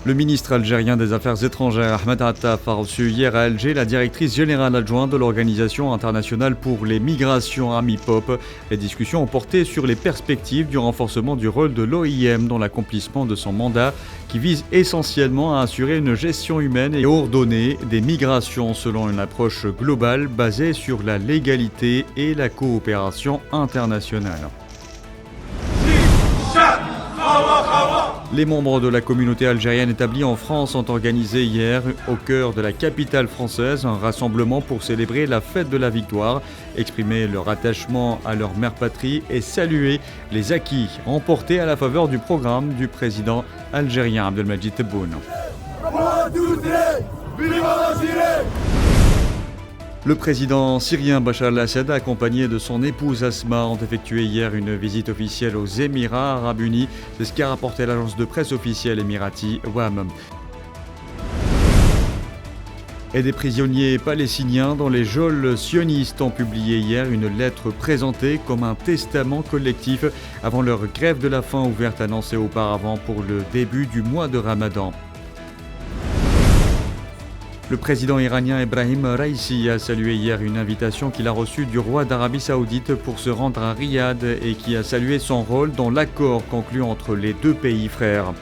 Le ministre algérien des Affaires étrangères Ahmed Attaf a reçu hier à Alger la directrice générale adjointe de l'Organisation internationale pour les migrations AMIPOP. Les discussions ont porté sur les perspectives du renforcement du rôle de l'OIM dans l'accomplissement de son mandat qui vise essentiellement à assurer une gestion humaine et ordonnée des migrations selon une approche globale basée sur la légalité et la coopération internationale. Les membres de la communauté algérienne établie en France ont organisé hier, au cœur de la capitale française, un rassemblement pour célébrer la fête de la victoire, exprimer leur attachement à leur mère patrie et saluer les acquis remportés à la faveur du programme du président algérien Abdelmadjid Tebboune. Le président syrien Bachar al-Assad, accompagné de son épouse Asma, ont effectué hier une visite officielle aux Émirats arabes unis. C'est ce qu'a rapporté l'agence de presse officielle émirati WAM. Et des prisonniers palestiniens dans les geôles sionistes ont publié hier une lettre présentée comme un testament collectif avant leur grève de la faim ouverte annoncée auparavant pour le début du mois de Ramadan. Le président iranien Ebrahim Raïssi a salué hier une invitation qu'il a reçue du roi d'Arabie Saoudite pour se rendre à Riyad et qui a salué son rôle dans l'accord conclu entre les deux pays frères.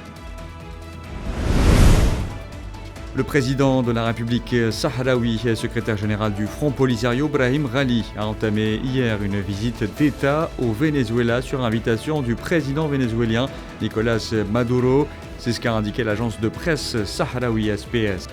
Le président de la République sahraoui et secrétaire général du Front Polisario, Brahim Ghali, a entamé hier une visite d'État au Venezuela sur invitation du président vénézuélien Nicolás Maduro. C'est ce qu'a indiqué l'agence de presse sahraoui SPS.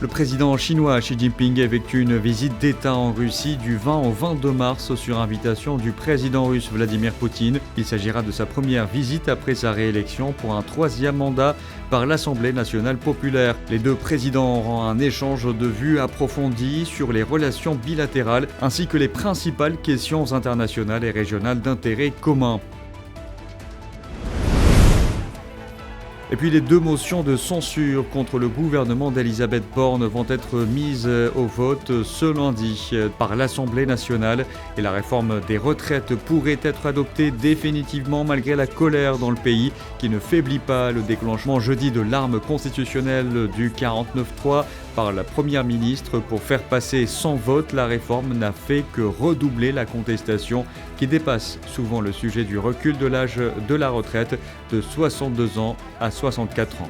Le président chinois Xi Jinping effectue une visite d'État en Russie du 20 au 22 mars sur invitation du président russe Vladimir Poutine. Il s'agira de sa première visite après sa réélection pour un troisième mandat par l'Assemblée nationale populaire. Les deux présidents auront un échange de vues approfondi sur les relations bilatérales ainsi que les principales questions internationales et régionales d'intérêt commun. Et puis les deux motions de censure contre le gouvernement d'Elisabeth Borne vont être mises au vote ce lundi par l'Assemblée nationale et la réforme des retraites pourrait être adoptée définitivement malgré la colère dans le pays qui ne faiblit pas. Le déclenchement jeudi de l'arme constitutionnelle du 49.3 par la première ministre pour faire passer sans vote la réforme n'a fait que redoubler la contestation qui dépasse souvent le sujet du recul de l'âge de la retraite de 62 ans à 64 ans.